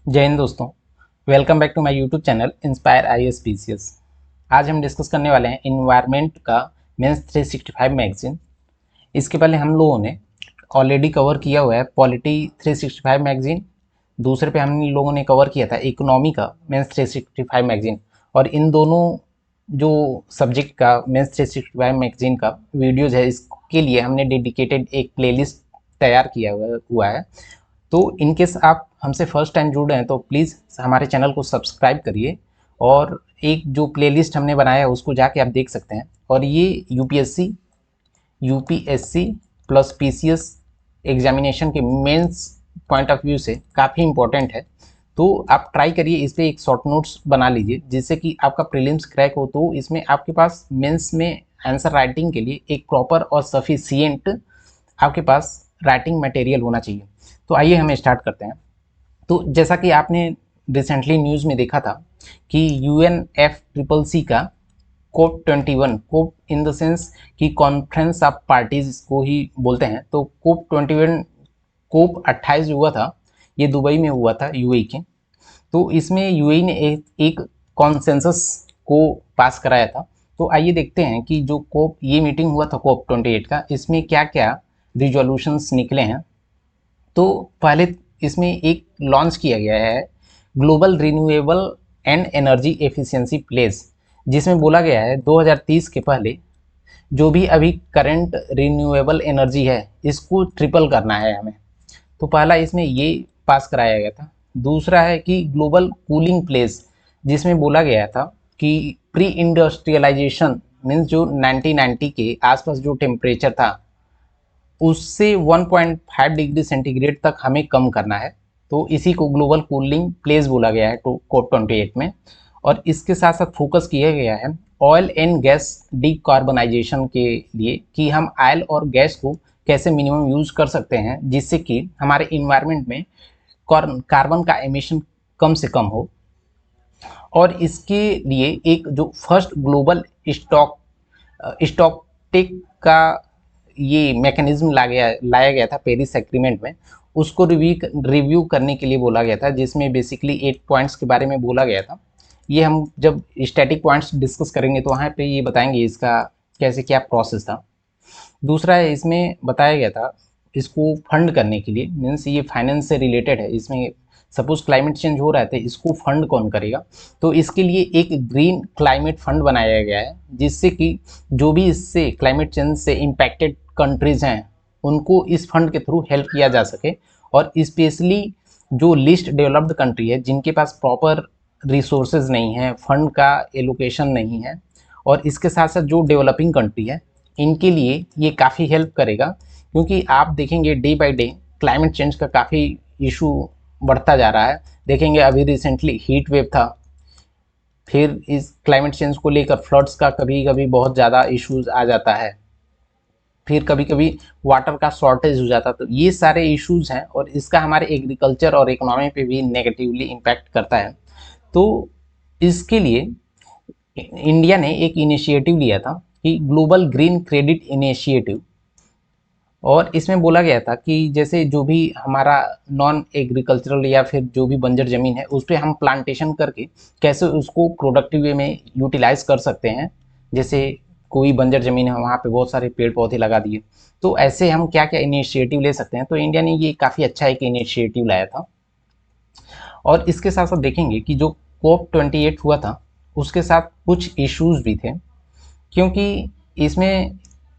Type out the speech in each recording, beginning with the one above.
जय हिंद दोस्तों। Welcome back to my YouTube channel inspire IAS PCS. आज हम डिस्कस करने वाले हैं इन्वायरमेंट का मेंस 365 मैगजीन। इसके पहले हम लोगों ने ऑलरेडी कवर किया हुआ है पॉलिटी 365 मैगजीन। दूसरे पे हम लोगों ने कवर किया था इकोनॉमी का मेंस 365 मैगजीन। और इन दोनों जो सब्जेक्ट का मेंस 365 मैगजीन का वीडियोज़ है, इसके लिए हमने डेडिकेटेड एक प्लेलिस्ट तैयार किया हुआ है। तो इनकेस आप हमसे फर्स्ट टाइम जुड़ रहे हैं तो प्लीज़ हमारे चैनल को सब्सक्राइब करिए और एक जो प्लेलिस्ट हमने बनाया है उसको जाके आप देख सकते हैं। और ये यूपीएससी प्लस पीसीएस एग्जामिनेशन के मेंस पॉइंट ऑफ व्यू से काफ़ी इंपॉर्टेंट है। तो आप ट्राई करिए, इस पर एक शॉर्ट नोट्स बना लीजिए जिससे कि आपका प्रीलिम्स क्रैक हो, तो इसमें आपके पास मेंस में आंसर राइटिंग के लिए एक प्रॉपर और सफिशिएंट आपके पास राइटिंग मटेरियल होना चाहिए। तो आइए हम स्टार्ट करते हैं। तो जैसा कि आपने रिसेंटली न्यूज़ में देखा था कि UNFCCC का COP21, COP in the sense कि कॉन्फ्रेंस ऑफ पार्टीज को ही बोलते हैं, तो COP21 COP28 जो हुआ था ये दुबई में हुआ था, यूएई के। तो इसमें यूएई ने एक कॉन्सेंसस को पास कराया था। तो आइए देखते हैं कि जो ये मीटिंग हुआ था COP28 का, इसमें क्या क्या रिजोल्यूशंस निकले हैं। तो पहले इसमें एक लॉन्च किया गया है global renewable and energy efficiency place, जिसमें बोला गया है 2030 के पहले जो भी अभी करंट रिन्यूएबल एनर्जी है इसको ट्रिपल करना है हमें। तो पहला इसमें ये पास कराया गया था। दूसरा है कि ग्लोबल कूलिंग प्लेस, जिसमें बोला गया था कि प्री इंडस्ट्रियलाइजेशन मीन्स जो 1990 के आसपास जो टेम्परेचर था उससे 1.5 डिग्री सेंटीग्रेड तक हमें कम करना है। तो इसी को ग्लोबल कूलिंग प्लेस बोला गया है तो COP28 में। और इसके साथ साथ फोकस किया गया है ऑयल एंड गैस डीकार्बनाइजेशन के लिए कि हम ऑयल और गैस को कैसे मिनिमम यूज कर सकते हैं जिससे कि हमारे इन्वायरमेंट में कार्बन का एमिशन कम से कम हो। और इसके लिए एक जो फर्स्ट ग्लोबल स्टॉक टेक का ये मैकेनिज्म लाया गया था पेरिस एग्रीमेंट में, उसको रिव्यू करने के लिए बोला गया था, जिसमें बेसिकली 8 पॉइंट्स के बारे में बोला गया था। ये हम जब स्टैटिक पॉइंट्स डिस्कस करेंगे तो वहाँ पे ये बताएंगे इसका कैसे क्या प्रोसेस था। दूसरा है इसमें बताया गया था इसको फंड करने के लिए, मीन्स ये फाइनेंस से रिलेटेड है। इसमें सपोज क्लाइमेट चेंज हो रहा है तो इसको फंड कौन करेगा, तो इसके लिए एक ग्रीन क्लाइमेट फंड बनाया गया है जिससे कि जो भी इससे क्लाइमेट चेंज से इम्पैक्टेड कंट्रीज हैं उनको इस फंड के थ्रू हेल्प किया जा सके। और स्पेशली जो लिस्ट डेवलप्ड कंट्री है जिनके पास प्रॉपर रिसोर्सेज नहीं है, फंड का एलोकेशन नहीं है, और इसके साथ साथ जो डेवलपिंग कंट्री है इनके लिए ये काफ़ी हेल्प करेगा। क्योंकि आप देखेंगे day by day climate change का काफ़ी इशू बढ़ता जा रहा है। देखेंगे अभी रिसेंटली हीट वेव था, फिर इस क्लाइमेट चेंज को लेकर फ्लड्स का कभी कभी बहुत ज़्यादा इश्यूज आ जाता है, फिर कभी कभी वाटर का शॉर्टेज हो जाता है। तो ये सारे इश्यूज हैं और इसका हमारे एग्रीकल्चर और इकोनॉमी पे भी नेगेटिवली इम्पैक्ट करता है। तो इसके लिए इंडिया ने एक इनिशिएटिव लिया था कि ग्लोबल ग्रीन क्रेडिट इनिशिएटिव। और इसमें बोला गया था कि जैसे जो भी हमारा नॉन एग्रीकल्चरल या फिर जो भी बंजर ज़मीन है उस पर हम प्लांटेशन करके कैसे उसको प्रोडक्टिव वे में यूटिलाइज कर सकते हैं। जैसे कोई बंजर ज़मीन है वहाँ पे बहुत सारे पेड़ पौधे लगा दिए, तो ऐसे हम क्या क्या इनिशिएटिव ले सकते हैं। तो इंडिया ने ये काफ़ी अच्छा एक इनिशिएटिव लाया था। और इसके साथ साथ देखेंगे कि जो COP28 हुआ था उसके साथ कुछ इश्यूज भी थे, क्योंकि इसमें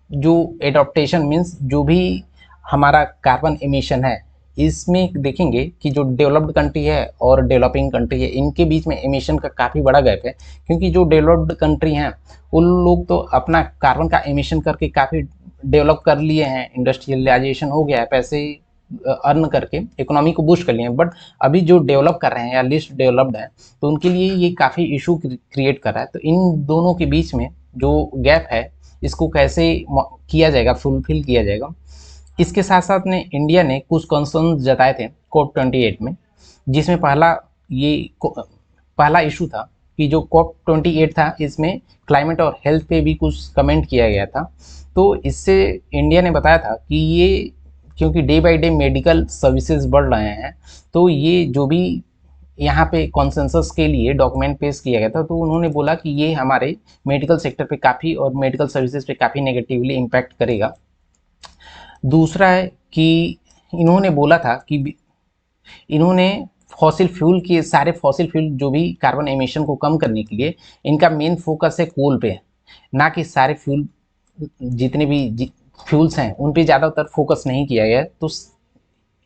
जो एडॉप्टेशन मीन्स जो भी हमारा कार्बन एमिशन है इसमें देखेंगे कि जो डेवलप्ड कंट्री है और डेवलपिंग कंट्री है इनके बीच में एमिशन का काफ़ी बड़ा गैप है। क्योंकि जो डेवलप्ड कंट्री हैं उन लोग तो अपना कार्बन का एमिशन करके काफ़ी डेवलप कर लिए हैं, इंडस्ट्रियलाइजेशन हो गया है, पैसे अर्न करके इकोनॉमी को बूस्ट कर लिए हैं। बट अभी जो डेवलप कर रहे हैं या लिस्ट डेवलप्ड है तो उनके लिए ये काफ़ी इशू क्रिएट कर रहा है। तो इन दोनों के बीच में जो गैप है इसको कैसे किया जाएगा, फुलफिल किया जाएगा। इसके साथ साथ ने इंडिया ने कुछ कंसर्न जताए थे COP28 में, जिसमें पहला इशू था कि जो COP28 था इसमें क्लाइमेट और हेल्थ पे भी कुछ कमेंट किया गया था। तो इससे इंडिया ने बताया था कि ये क्योंकि day by day medical services बढ़ रहे हैं तो ये जो भी यहाँ पे कॉन्सेंसस के लिए डॉक्यूमेंट पेश किया गया था, तो उन्होंने बोला कि ये हमारे मेडिकल सेक्टर पे काफ़ी और मेडिकल सर्विसेज पे काफ़ी नेगेटिवली इम्पैक्ट करेगा। दूसरा है कि इन्होंने बोला था कि इन्होंने फॉसिल फ्यूल के सारे फॉसिल फ्यूल जो भी कार्बन एमिशन को कम करने के लिए इनका मेन फोकस है कोल पे, ना कि सारे फ्यूल जितने भी फ्यूल्स हैं उन पे ज़्यादातर फोकस नहीं किया गया। तो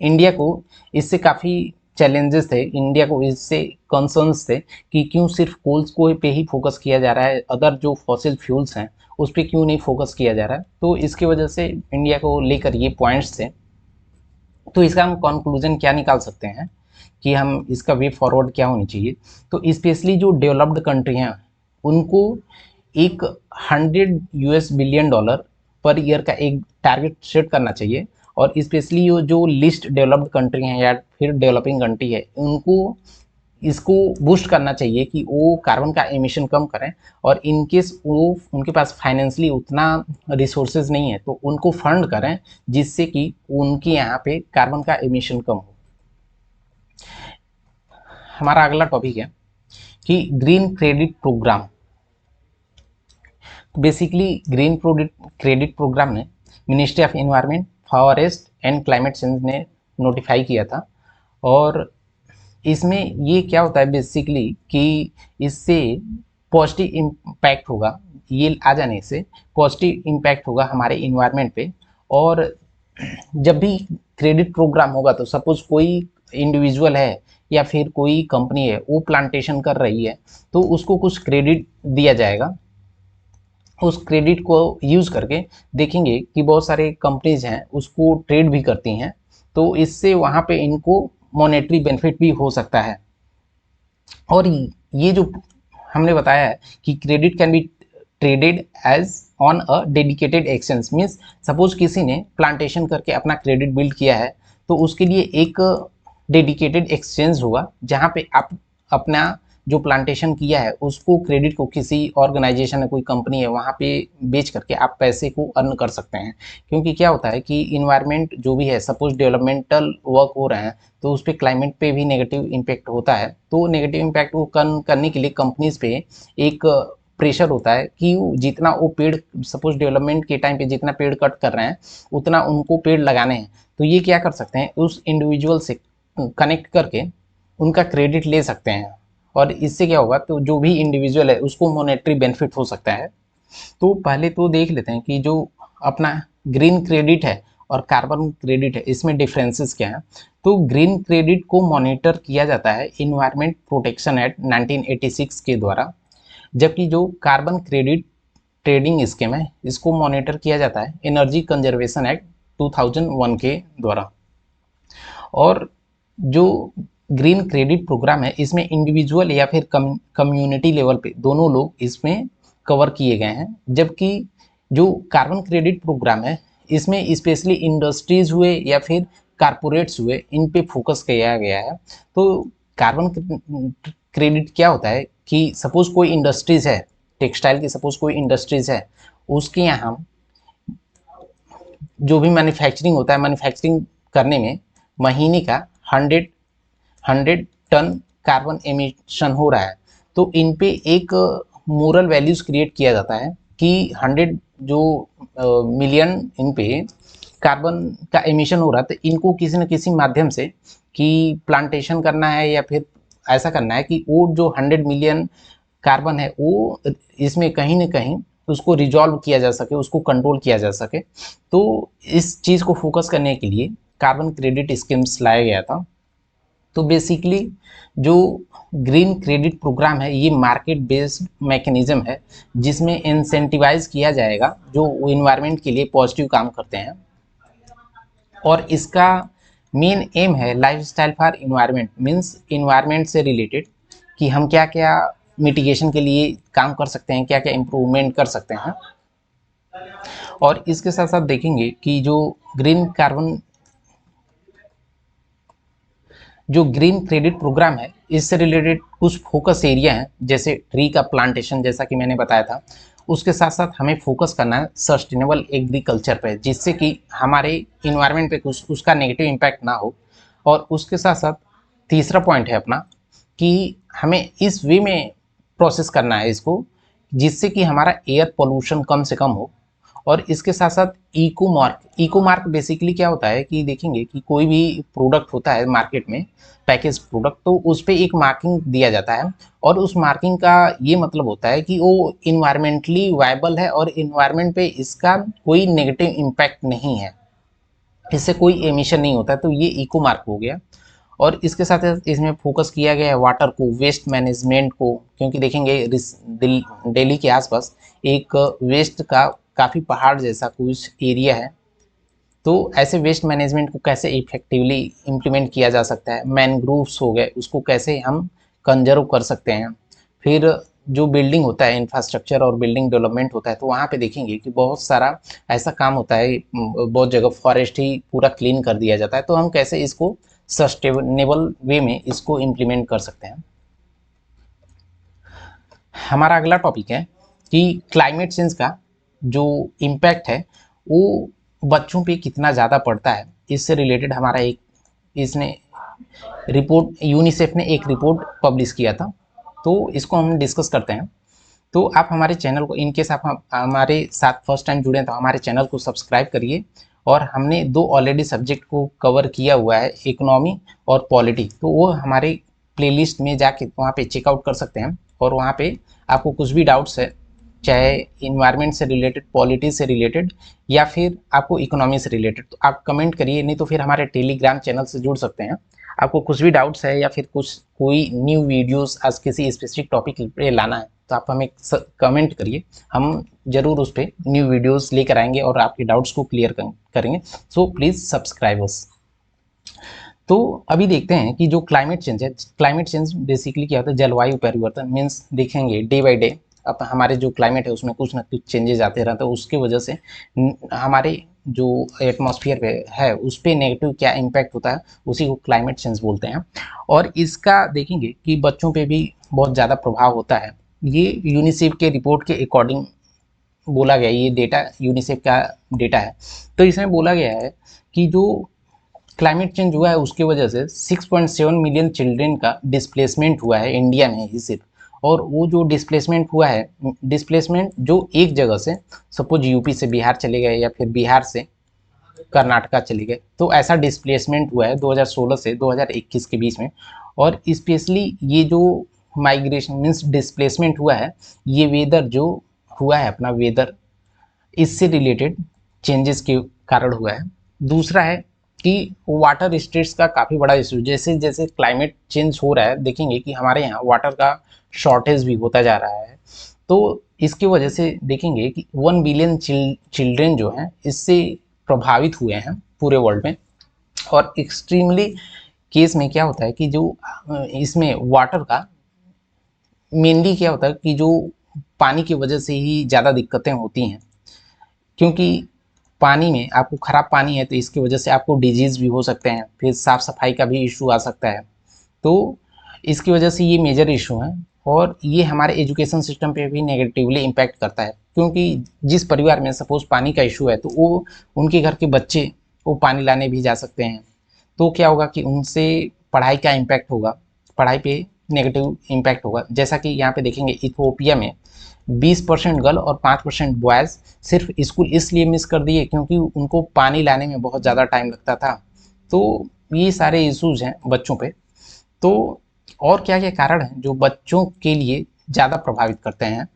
इंडिया को इससे काफ़ी चैलेंजेस थे, इंडिया को इससे कंसर्न्स थे कि क्यों सिर्फ कोल्स को पे ही फोकस किया जा रहा है, अदर जो फॉसिल फ्यूल्स हैं उस पर क्यों नहीं फोकस किया जा रहा है। तो इसकी वजह से इंडिया को लेकर ये पॉइंट्स थे। तो इसका हम कंक्लूजन क्या निकाल सकते हैं कि हम इसका वे फॉरवर्ड क्या होनी चाहिए। तो स्पेशली जो डेवलप्ड कंट्री हैं उनको एक 100 US billion dollar per year का एक टारगेट सेट करना चाहिए, और स्पेशली जो लिस्ट डेवलप्ड कंट्री हैं या फिर डेवलपिंग कंट्री है उनको इसको बूस्ट करना चाहिए कि वो कार्बन का एमिशन कम करें, और इनकेस वो उनके पास फाइनेंशियली उतना रिसोर्सेज नहीं है तो उनको फंड करें जिससे कि उनके यहाँ पे कार्बन का एमिशन कम हो। हमारा अगला टॉपिक है कि green credit programme. Basically green credit programme ने ministry of environment, forest and climate change ने नोटिफाई किया था, और इसमें ये क्या होता है बेसिकली कि इससे पॉजिटिव इम्पैक्ट होगा, ये आ जाने से पॉजिटिव इम्पैक्ट होगा हमारे इन्वायरमेंट पे। और जब भी क्रेडिट प्रोग्राम होगा तो सपोज कोई इंडिविजुअल है या फिर कोई कंपनी है वो प्लांटेशन कर रही है तो उसको कुछ क्रेडिट दिया जाएगा। उस क्रेडिट को यूज़ करके देखेंगे कि बहुत सारे कंपनीज हैं उसको ट्रेड भी करती हैं, तो इससे वहाँ पे इनको मॉनेटरी बेनिफिट भी हो सकता है। और ये जो हमने बताया है कि credit can be traded as on a dedicated exchange, means suppose किसी ने प्लांटेशन करके अपना क्रेडिट बिल्ड किया है तो उसके लिए एक डेडिकेटेड एक्सचेंज होगा जहाँ पे आप अपना जो प्लांटेशन किया है उसको क्रेडिट को किसी ऑर्गेनाइजेशन है, कोई कंपनी है, वहाँ पे बेच करके आप पैसे को अर्न कर सकते हैं। क्योंकि क्या होता है कि इन्वायरमेंट जो भी है सपोज डेवलपमेंटल वर्क हो रहे हैं तो उस पर क्लाइमेट पे भी नेगेटिव इम्पैक्ट होता है, तो नेगेटिव इम्पैक्ट को कम करने के लिए कंपनीज पे एक प्रेशर होता है कि जितना वो पेड़ सपोज डेवलपमेंट के टाइम पे जितना पेड़ कट कर रहे हैं उतना उनको पेड़ लगाने हैं। तो ये क्या कर सकते हैं, उस इंडिविजुअल से कनेक्ट करके उनका क्रेडिट ले सकते हैं, और इससे क्या होगा तो जो भी इंडिविजुअल है उसको मॉनेटरी बेनिफिट हो सकता है। तो पहले तो देख लेते हैं कि जो अपना ग्रीन क्रेडिट है और कार्बन क्रेडिट है इसमें डिफरेंसेस क्या हैं। तो ग्रीन क्रेडिट को मॉनिटर किया जाता है इन्वायरमेंट प्रोटेक्शन एक्ट 1986 के द्वारा, जबकि जो कार्बन क्रेडिट ट्रेडिंग स्कीम है इसको मॉनिटर किया जाता है एनर्जी कंजर्वेशन एक्ट 2001 के द्वारा। और जो ग्रीन क्रेडिट प्रोग्राम है इसमें इंडिविजुअल या फिर कम्युनिटी लेवल पे दोनों लोग इसमें कवर किए गए हैं, जबकि जो कार्बन क्रेडिट प्रोग्राम है इसमें स्पेशली इंडस्ट्रीज हुए या फिर कारपोरेट्स हुए इन पे फोकस किया गया है। तो कार्बन क्रेडिट क्या होता है कि सपोज कोई इंडस्ट्रीज है, टेक्सटाइल की सपोज कोई इंडस्ट्रीज है, उसके यहाँ जो भी मैन्युफैक्चरिंग होता है, मैन्युफैक्चरिंग करने में महीने का 100 टन कार्बन एमिशन हो रहा है, तो इन पे एक मोरल वैल्यूज क्रिएट किया जाता है कि 100 जो मिलियन इन पे कार्बन का एमिशन हो रहा है तो इनको किसी न किसी माध्यम से कि प्लांटेशन करना है या फिर ऐसा करना है कि वो जो 100 मिलियन कार्बन है वो इसमें कहीं ना कहीं उसको रिजॉल्व किया जा सके, उसको कंट्रोल किया जा सके। तो इस चीज़ को फोकस करने के लिए कार्बन क्रेडिट स्कीम्स लाया गया था। तो बेसिकली जो ग्रीन क्रेडिट प्रोग्राम है ये मार्केट बेस्ड मैकेनिज्म है जिसमें इंसेंटिवाइज किया जाएगा जो इन्वायरमेंट के लिए पॉजिटिव काम करते हैं, और इसका मेन एम है lifestyle for environment, means environment से रिलेटेड कि हम क्या क्या मिटिगेशन के लिए काम कर सकते हैं, क्या क्या इम्प्रूवमेंट कर सकते हैं। और इसके साथ साथ देखेंगे कि जो ग्रीन क्रेडिट प्रोग्राम है इससे रिलेटेड कुछ फोकस एरिया हैं, जैसे ट्री का प्लांटेशन जैसा कि मैंने बताया था। उसके साथ साथ हमें फोकस करना है सस्टेनेबल एग्रीकल्चर पे, जिससे कि हमारे इन्वायरमेंट पे कुछ उसका नेगेटिव इम्पैक्ट ना हो। और उसके साथ साथ तीसरा पॉइंट है अपना कि हमें इस वे में प्रोसेस करना है इसको जिससे कि हमारा एयर पोल्यूशन कम से कम हो। और इसके साथ साथ इको मार्क बेसिकली क्या होता है कि देखेंगे कि कोई भी प्रोडक्ट होता है मार्केट में, पैकेज प्रोडक्ट, तो उस पर एक मार्किंग दिया जाता है और उस मार्किंग का ये मतलब होता है कि वो इन्वायरमेंटली वायबल है और इन्वायरमेंट पे इसका कोई नेगेटिव इम्पैक्ट नहीं है, इससे कोई एमिशन नहीं होता है, तो ये इको मार्क हो गया। और इसके साथ इसमें फोकस किया गया है वाटर को, वेस्ट मैनेजमेंट को, क्योंकि देखेंगे दिल्ली के आसपास एक वेस्ट का काफ़ी पहाड़ जैसा कुछ एरिया है, तो ऐसे वेस्ट मैनेजमेंट को कैसे इफेक्टिवली इम्प्लीमेंट किया जा सकता है। मैनग्रोव्स हो गए, उसको कैसे हम कंजर्व कर सकते हैं। फिर जो बिल्डिंग होता है, इंफ्रास्ट्रक्चर और बिल्डिंग डेवलपमेंट होता है, तो वहाँ पे देखेंगे कि बहुत सारा ऐसा काम होता है, बहुत जगह फॉरेस्ट ही पूरा क्लीन कर दिया जाता है, तो हम कैसे इसको सस्टेनेबल वे में इसको इम्प्लीमेंट कर सकते हैं। हमारा अगला टॉपिक है कि क्लाइमेट चेंज का जो इम्पैक्ट है वो बच्चों पे कितना ज़्यादा पड़ता है। इससे रिलेटेड हमारा एक इसने रिपोर्ट, यूनिसेफ ने एक रिपोर्ट पब्लिश किया था, तो इसको हम डिस्कस करते हैं। तो आप हमारे चैनल को, इनकेस आप हमारे साथ फर्स्ट टाइम जुड़े हैं तो हमारे चैनल को सब्सक्राइब करिए। और हमने 2 ऑलरेडी सब्जेक्ट को कवर किया हुआ है, इकोनॉमी और पॉलिटी, तो वो हमारे प्लेलिस्ट में जाके वहाँ पे चेकआउट कर सकते हैं। और वहाँ पे आपको कुछ भी डाउट्स है, चाहे इन्वायरमेंट से रिलेटेड, पॉलिटी से रिलेटेड या फिर आपको इकोनॉमी से रिलेटेड, तो आप कमेंट करिए, नहीं तो फिर हमारे टेलीग्राम चैनल से जुड़ सकते हैं। आपको कुछ भी डाउट्स है या फिर कुछ कोई न्यू वीडियोस आज किसी स्पेसिफिक टॉपिक पे लाना है तो आप हमें कमेंट करिए, हम जरूर उस पर न्यू वीडियोस लेकर आएंगे और आपके डाउट्स को क्लियर करेंगे। So please subscribe us. तो अभी देखते हैं कि जो क्लाइमेट चेंज है, क्लाइमेट चेंज बेसिकली क्या होता है, जलवायु परिवर्तन मीन्स देखेंगे डे बाई डे अब हमारे जो क्लाइमेट है उसमें कुछ ना कुछ चेंजेस आते रहते हैं, उसकी वजह से हमारे जो एटमॉस्फेयर पे है उस पर नेगेटिव क्या इम्पैक्ट होता है, उसी को क्लाइमेट चेंज बोलते हैं। और इसका देखेंगे कि बच्चों पे भी बहुत ज़्यादा प्रभाव होता है। ये यूनिसेफ के रिपोर्ट के अकॉर्डिंग बोला गया, ये डेटा यूनिसेफ का डेटा है। तो इसमें बोला गया है कि जो क्लाइमेट चेंज हुआ है उसकी वजह से 6.7 मिलियन चिल्ड्रेन का डिस्प्लेसमेंट हुआ है इंडिया में ही सिर्फ। और वो जो डिस्प्लेसमेंट हुआ है, डिस्प्लेसमेंट जो एक जगह से, सपोज यूपी से बिहार चले गए या फिर बिहार से कर्नाटका चले गए, तो ऐसा डिस्प्लेसमेंट हुआ है 2016 से 2021 के बीच में। और स्पेशली ये जो माइग्रेशन मीन्स डिस्प्लेसमेंट हुआ है, ये वेदर जो हुआ है अपना वेदर, इससे रिलेटेड चेंजेस के कारण हुआ है। दूसरा है कि वाटर स्टेट्स का काफ़ी बड़ा इशू, जैसे जैसे क्लाइमेट चेंज हो रहा है देखेंगे कि हमारे यहाँ वाटर का शॉर्टेज भी होता जा रहा है। तो इसकी वजह से देखेंगे कि 1 बिलियन चिल्ड्रेन जो हैं इससे प्रभावित हुए हैं पूरे वर्ल्ड में। और एक्सट्रीमली केस में क्या होता है कि जो इसमें वाटर का मेनली क्या होता है कि जो पानी की वजह से ही ज़्यादा दिक्कतें होती हैं, क्योंकि पानी में आपको ख़राब पानी है तो इसकी वजह से आपको डिजीज़ भी हो सकते हैं, फिर साफ़ सफाई का भी इशू आ सकता है। तो इसकी वजह से ये मेजर इशू हैं। और ये हमारे एजुकेशन सिस्टम पे भी नेगेटिवली इम्पैक्ट करता है, क्योंकि जिस परिवार में सपोज़ पानी का इशू है तो वो उनके घर के बच्चे वो पानी लाने भी जा सकते हैं, तो क्या होगा कि उनसे पढ़ाई का इम्पैक्ट होगा, पढ़ाई पे नेगेटिव इम्पैक्ट होगा। जैसा कि यहाँ पे देखेंगे इथियोपिया में 20% गर्ल और 5% बॉयज़ सिर्फ स्कूल इसलिए मिस कर दिए क्योंकि उनको पानी लाने में बहुत ज़्यादा टाइम लगता था। तो ये सारे इश्यूज हैं बच्चों पे। तो और क्या क्या कारण हैं जो बच्चों के लिए ज़्यादा प्रभावित करते हैं,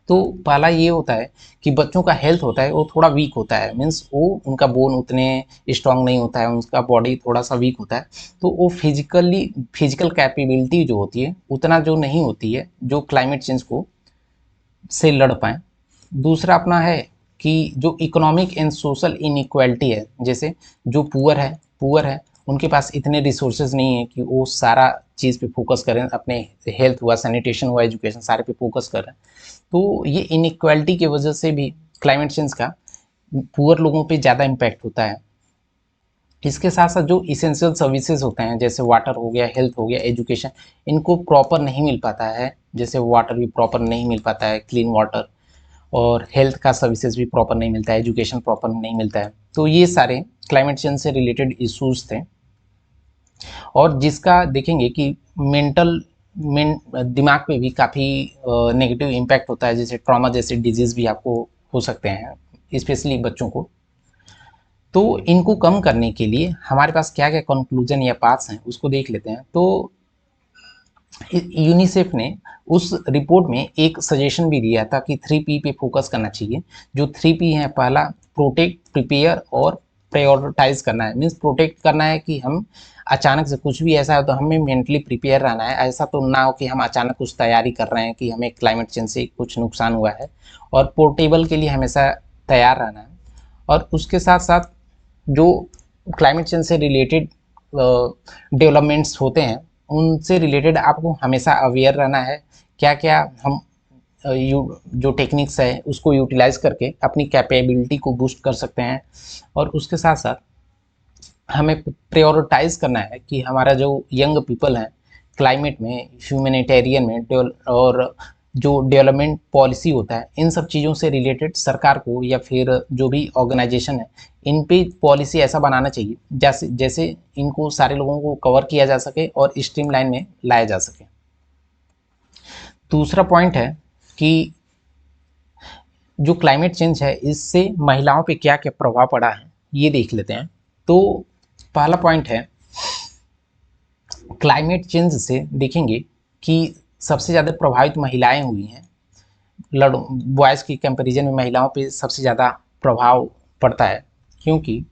तो पहला ये होता है कि बच्चों का हेल्थ होता है वो थोड़ा वीक होता है, मीन्स वो उनका बोन उतने स्ट्रांग नहीं होता है, उनका बॉडी थोड़ा सा वीक होता है, तो वो फिजिकल कैपेबिलिटी जो होती है उतना जो नहीं होती है जो क्लाइमेट चेंज को से लड़ पाएँ। दूसरा अपना है कि जो इकोनॉमिक एंड सोशल इनइक्वालिटी है, जैसे जो पुअर है उनके पास इतने रिसोर्सेज नहीं है कि वो सारा चीज़ पे फोकस करें, अपने हेल्थ हुआ, सैनिटेशन हुआ, एजुकेशन सारे पे फोकस करें। तो ये इनइक्वालिटी की वजह से भी क्लाइमेट चेंज का पुअर लोगों पे ज़्यादा इम्पैक्ट होता है। इसके साथ साथ जो इसेंशियल सर्विसेज होते हैं जैसे वाटर हो गया, हेल्थ हो गया, एजुकेशन, इनको प्रॉपर नहीं मिल पाता है। जैसे वाटर भी प्रॉपर नहीं मिल पाता है, क्लीन वाटर, और हेल्थ का सर्विसेज भी प्रॉपर नहीं मिलता है, एजुकेशन प्रॉपर नहीं मिलता है। तो ये सारे क्लाइमेट चेंज से रिलेटेड इश्यूज थे। और जिसका देखेंगे कि दिमाग पे भी काफ़ी नेगेटिव इम्पैक्ट होता है, जैसे ट्रॉमा जैसे डिजीज़ भी आपको हो सकते हैं, स्पेशली बच्चों को। तो इनको कम करने के लिए हमारे पास क्या क्या कंक्लूजन या पाथ्स हैं उसको देख लेते हैं। तो यूनिसेफ ने उस रिपोर्ट में एक सजेशन भी दिया था कि 3P पे फोकस करना चाहिए। जो 3P है, पहला प्रोटेक्ट, प्रिपेयर और प्रायोरिटाइज करना है। मीन्स प्रोटेक्ट करना है कि हम अचानक से कुछ भी ऐसा है तो हमें मेंटली प्रिपेयर रहना है, ऐसा तो ना हो कि हम अचानक कुछ तैयारी कर रहे हैं कि हमें क्लाइमेट चेंज से कुछ नुकसान हुआ है। और पोर्टेबल के लिए हमेशा तैयार रहना है। और उसके साथ साथ जो क्लाइमेट चेंज से रिलेटेड डेवलपमेंट्स होते हैं उनसे रिलेटेड आपको हमेशा अवेयर रहना है। क्या क्या हम जो टेक्निक्स है उसको यूटिलाइज करके अपनी कैपेबिलिटी को बूस्ट कर सकते हैं। और उसके साथ साथ हमें प्रायोरिटाइज करना है कि हमारा जो यंग पीपल हैं क्लाइमेट में, ह्यूमैनिटेरियन में और जो डेवलपमेंट पॉलिसी होता है, इन सब चीज़ों से रिलेटेड सरकार को या फिर जो भी ऑर्गेनाइजेशन है इन पे पॉलिसी ऐसा बनाना चाहिए जैसे जैसे इनको सारे लोगों को कवर किया जा सके और स्ट्रीमलाइन में लाया जा सके। दूसरा पॉइंट है कि जो क्लाइमेट चेंज है इससे महिलाओं पे क्या क्या प्रभाव पड़ा है ये देख लेते हैं। तो पहला पॉइंट है, क्लाइमेट चेंज से देखेंगे कि सबसे ज़्यादा प्रभावित महिलाएं हुई हैं। बॉयज़ की कंपैरिजन में महिलाओं पे सबसे ज़्यादा प्रभाव पड़ता है, क्योंकि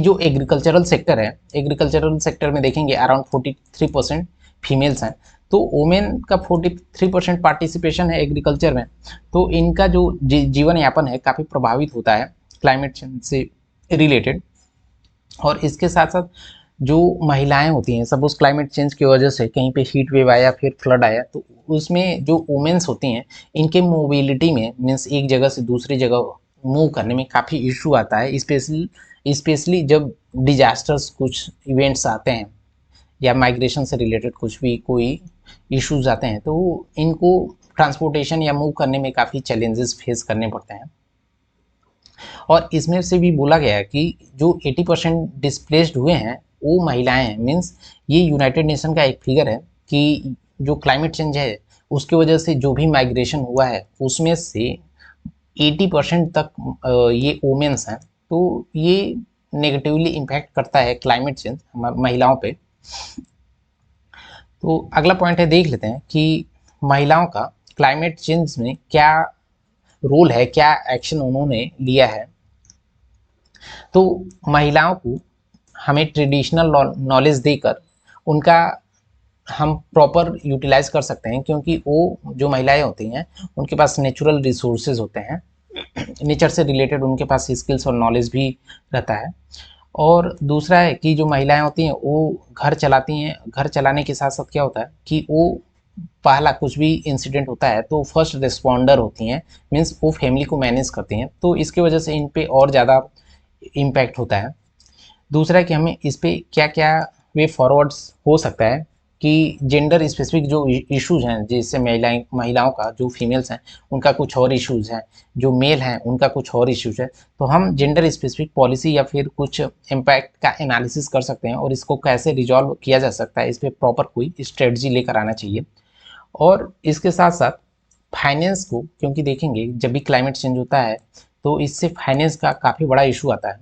जो एग्रीकल्चरल सेक्टर में देखेंगे अराउंड 43% फीमेल्स हैं। तो वोमेन का 43% पार्टिसिपेशन है एग्रीकल्चर में। तो इनका जो जीवन यापन है काफ़ी प्रभावित होता है क्लाइमेट चेंज से रिलेटेड। और इसके साथ साथ जो महिलाएं होती हैं, सपोज क्लाइमेट चेंज की वजह से कहीं पे हीट वेव आया फिर फ्लड आया, तो उसमें जो वुमेन्स होती हैं इनके मोबिलिटी में, मीन्स एक जगह से दूसरी जगह मूव करने में काफ़ी इशू आता है। स्पेशली जब डिजास्टर्स कुछ इवेंट्स आते हैं या माइग्रेशन से रिलेटेड कुछ भी कोई इश्यूज आते हैं, तो इनको ट्रांसपोर्टेशन या मूव करने में काफ़ी चैलेंजेस फेस करने पड़ते हैं। और इसमें से भी बोला गया है कि जो 80% डिस्प्लेस्ड हुए हैं वो महिलाएं हैं। मीन्स ये यूनाइटेड नेशन का एक फिगर है कि जो क्लाइमेट चेंज है उसकी वजह से जो भी माइग्रेशन हुआ है उसमें से 80% तक ये वुमेन्स हैं। तो ये नेगेटिवली इम्पैक्ट करता है क्लाइमेट चेंज महिलाओं पे। तो अगला पॉइंट है, देख लेते हैं कि महिलाओं का क्लाइमेट चेंज में क्या रोल है, क्या एक्शन उन्होंने लिया है। तो महिलाओं को हमें ट्रेडिशनल नॉलेज देकर उनका हम प्रॉपर यूटिलाइज कर सकते हैं, क्योंकि वो जो महिलाएं होती हैं उनके पास नेचुरल रिसोर्सेज होते हैं, नेचर से रिलेटेड उनके पास स्किल्स और नॉलेज भी रहता है। और दूसरा है कि जो महिलाएं होती हैं वो घर चलाती हैं। घर चलाने के साथ साथ क्या होता है कि वो पहला कुछ भी इंसिडेंट होता है तो फर्स्ट रिस्पॉन्डर होती हैं। मीन्स वो फैमिली को मैनेज करती हैं, तो इसकी वजह से इन पे और ज़्यादा इम्पैक्ट होता है। दूसरा कि हमें इस पे क्या क्या वे फॉरवर्ड्स हो सकता है कि जेंडर स्पेसिफिक जो इश्यूज हैं, जैसे महिलाओं का जो फीमेल्स हैं उनका कुछ और इश्यूज हैं, जो मेल हैं उनका कुछ और इश्यूज है। तो हम जेंडर स्पेसिफिक पॉलिसी या फिर कुछ इम्पैक्ट का एनालिसिस कर सकते हैं और इसको कैसे रिजॉल्व किया जा सकता है, इस पर प्रॉपर कोई स्ट्रेटजी लेकर आना चाहिए। और इसके साथ साथ फाइनेंस को, क्योंकि देखेंगे जब भी क्लाइमेट चेंज होता है तो इससे फाइनेंस का काफ़ी बड़ा इशू आता है।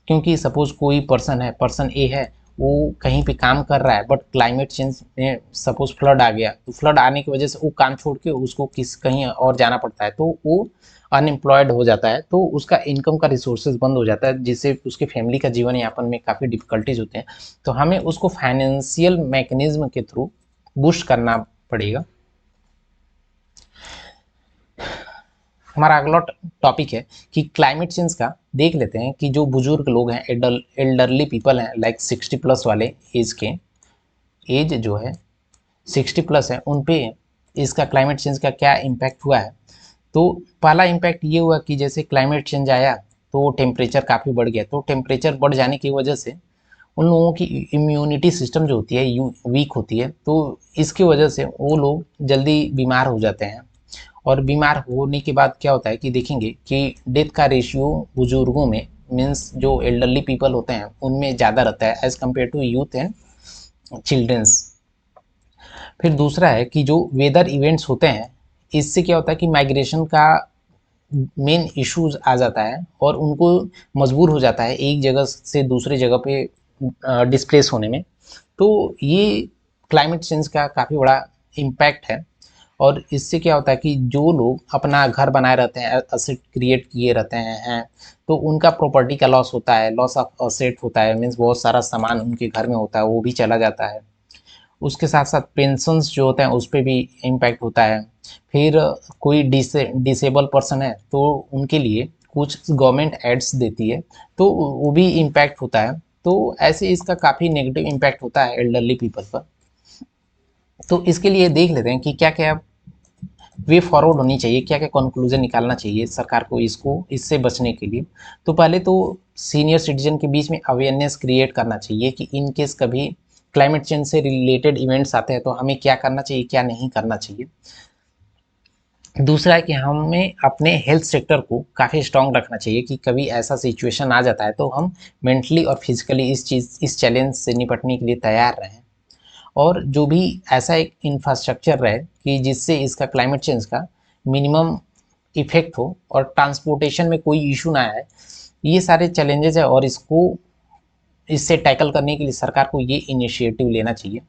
क्योंकि सपोज कोई पर्सन ए है, वो कहीं पे काम कर रहा है, बट क्लाइमेट चेंज में सपोज फ्लड आ गया, तो फ्लड आने की वजह से वो काम छोड़ के उसको कहीं और जाना पड़ता है, तो वो अनएम्प्लॉयड हो जाता है, तो उसका इनकम का रिसोर्सेज बंद हो जाता है, जिससे उसके फैमिली का जीवन यापन में काफ़ी डिफिकल्टीज होते हैं। तो हमें उसको फाइनेंशियल मैकेनिज्म के थ्रू बूस्ट करना पड़ेगा। हमारा अगला टॉपिक है कि क्लाइमेट चेंज का देख लेते हैं कि जो बुजुर्ग लोग हैं, एल्डरली पीपल हैं, लाइक 60 प्लस वाले एज जो है 60 प्लस है, उन पे इसका क्लाइमेट चेंज का क्या इम्पैक्ट हुआ है। तो पहला इम्पैक्ट ये हुआ कि जैसे क्लाइमेट चेंज आया तो टेम्परेचर काफ़ी बढ़ गया। तो टेम्परेचर बढ़ जाने की वजह से उन लोगों की इम्यूनिटी सिस्टम जो होती है वीक होती है, तो इसकी वजह से वो लोग जल्दी बीमार हो जाते हैं। और बीमार होने के बाद क्या होता है कि देखेंगे कि डेथ का रेशियो बुजुर्गों में मीन्स जो एल्डरली पीपल होते हैं उनमें ज़्यादा रहता है as compare to youth and childrens. फिर दूसरा है कि जो वेदर इवेंट्स होते हैं, इससे क्या होता है कि माइग्रेशन का मेन इश्यूज आ जाता है और उनको मजबूर हो जाता है एक जगह से दूसरे जगह पे डिस्प्लेस होने में। तो ये क्लाइमेट चेंज का काफ़ी बड़ा इम्पैक्ट है। और इससे क्या होता है कि जो लोग अपना घर बनाए रहते हैं, असेट क्रिएट किए रहते हैं, तो उनका प्रॉपर्टी का लॉस होता है, लॉस ऑफ असेट होता है, मीन्स बहुत सारा सामान उनके घर में होता है वो भी चला जाता है। उसके साथ साथ पेंशन्स जो होते हैं उस पर भी इम्पैक्ट होता है। फिर कोई डिसेबल पर्सन है तो उनके लिए कुछ गवर्नमेंट एड्स देती है तो वो भी इम्पैक्ट होता है। तो ऐसे इसका काफ़ी नेगेटिव इम्पैक्ट होता है एल्डरली पीपल पर। तो इसके लिए देख लेते हैं कि क्या क्या वे फॉरवर्ड होनी चाहिए, क्या क्या कंक्लूजन निकालना चाहिए सरकार को इससे बचने के लिए। तो पहले तो सीनियर सिटीजन के बीच में अवेयरनेस क्रिएट करना चाहिए कि इन केस कभी क्लाइमेट चेंज से रिलेटेड इवेंट्स आते हैं तो हमें क्या करना चाहिए, क्या नहीं करना चाहिए। दूसरा है कि हमें अपने हेल्थ सेक्टर को काफ़ी स्ट्रांग रखना चाहिए कि कभी ऐसा सिचुएशन आ जाता है तो हम मेंटली और फिजिकली इस चैलेंज से निपटने के लिए तैयार रहें। और जो भी ऐसा एक इंफ्रास्ट्रक्चर रहे कि जिससे इसका क्लाइमेट चेंज का मिनिमम इफेक्ट हो और ट्रांसपोर्टेशन में कोई इशू ना आए। ये सारे चैलेंजेस है और इससे टैकल करने के लिए सरकार को ये इनिशिएटिव लेना चाहिए।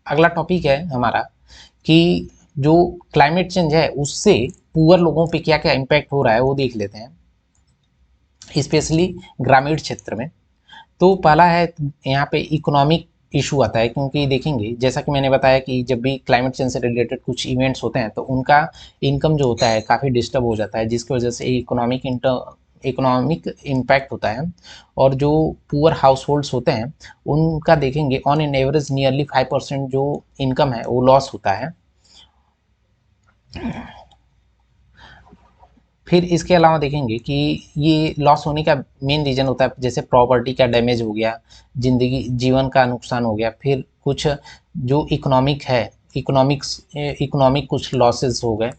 अगला टॉपिक है हमारा कि जो क्लाइमेट चेंज है उससे पुअर लोगों पे क्या क्या इम्पैक्ट हो रहा है वो देख लेते हैं, स्पेशली ग्रामीण क्षेत्र में। तो पहला है यहाँ पे इकोनॉमिक इशू आता है, क्योंकि देखेंगे जैसा कि मैंने बताया कि जब भी क्लाइमेट चेंज से रिलेटेड कुछ इवेंट्स होते हैं तो उनका इनकम जो होता है काफ़ी डिस्टर्ब हो जाता है, जिसकी वजह से इकोनॉमिक इम्पैक्ट होता है। और जो पुअर हाउस होल्ड्स होते हैं उनका देखेंगे ऑन एन एवरेज नियरली 5% जो इनकम है वो लॉस होता है। फिर इसके अलावा देखेंगे कि ये लॉस होने का मेन रीज़न होता है जैसे प्रॉपर्टी का डैमेज हो गया, जीवन का नुकसान हो गया, फिर कुछ जो इकोनॉमिक कुछ लॉसेस हो गए।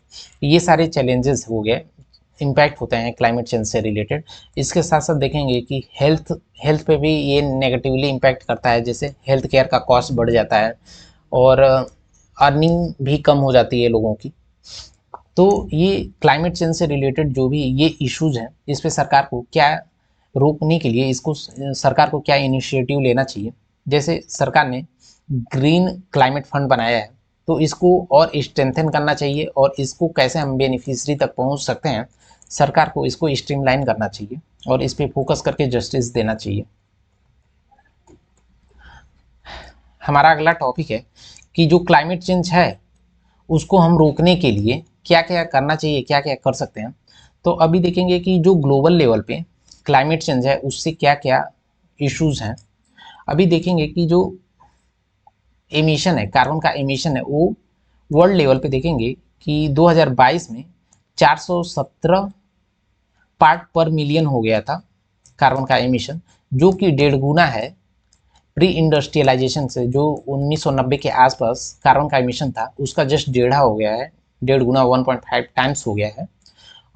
ये सारे चैलेंजेस हो गए, इम्पैक्ट होते हैं क्लाइमेट चेंज से रिलेटेड। इसके साथ साथ देखेंगे कि हेल्थ पे भी ये नेगेटिवली इम्पैक्ट करता है, जैसे हेल्थ केयर का कॉस्ट बढ़ जाता है और अर्निंग भी कम हो जाती है लोगों की। तो ये क्लाइमेट चेंज से रिलेटेड जो भी ये इश्यूज हैं इस पे सरकार को क्या रोकने के लिए इसको सरकार को क्या इनिशिएटिव लेना चाहिए। जैसे सरकार ने ग्रीन क्लाइमेट फंड बनाया है तो इसको और स्ट्रेंथन करना चाहिए और इसको कैसे हम बेनिफिशरी तक पहुंच सकते हैं, सरकार को इसको स्ट्रीमलाइन करना चाहिए और इस पे फोकस करके जस्टिस देना चाहिए। हमारा अगला टॉपिक है कि जो क्लाइमेट चेंज है उसको हम रोकने के लिए क्या क्या करना चाहिए, क्या क्या कर सकते हैं। तो अभी देखेंगे कि जो ग्लोबल लेवल पे क्लाइमेट चेंज है उससे क्या क्या इश्यूज हैं। अभी देखेंगे कि जो एमिशन है, कार्बन का एमिशन है, वो वर्ल्ड लेवल पे देखेंगे कि 2022 में 417 पार्ट पर मिलियन हो गया था कार्बन का एमिशन, जो कि 1.5 गुना है प्री इंडस्ट्रियलाइजेशन से। जो 1990 के आसपास कार्बन का एमिशन था उसका जस्ट 1.5 हो गया है, 1.5 गुना 1.5 टाइम्स हो गया है।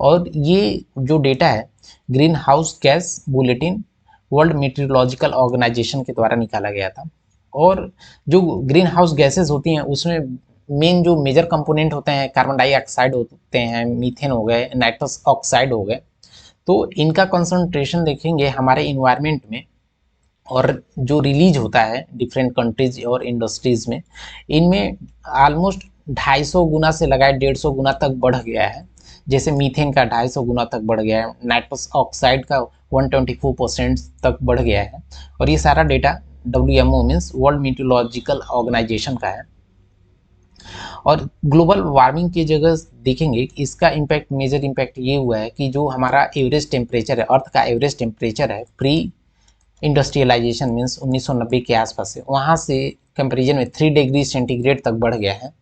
और ये जो डेटा है green house gas bulletin world meteorological organisation के द्वारा निकाला गया था। और जो ग्रीन हाउस गैसेज होती हैं उसमें मेन जो मेजर कंपोनेंट होते हैं कार्बन डाइऑक्साइड होते हैं, मीथेन हो गए, नाइट्रस ऑक्साइड हो गए। तो इनका कंसंट्रेशन देखेंगे हमारे इन्वायरमेंट में और जो रिलीज होता है डिफरेंट कंट्रीज और इंडस्ट्रीज में, इनमें ऑलमोस्ट 250 गुना से लगाए 150 गुना तक बढ़ गया है। जैसे मीथेन का 250 गुना तक बढ़ गया है, नाइट्रस ऑक्साइड का 124% तक बढ़ गया है। और ये सारा data WMO means world meteorological organisation का है। और ग्लोबल वार्मिंग की जगह देखेंगे इसका इम्पैक्ट, मेजर इम्पैक्ट ये हुआ है कि जो हमारा एवरेज टेम्परेचर है, अर्थ का एवरेज टेम्परेचर है प्री इंडस्ट्रियलाइजेशन मीन्स 1990 के आसपास से, वहाँ से कंपेरिजन में 3 डिग्री सेंटीग्रेड तक बढ़ गया है।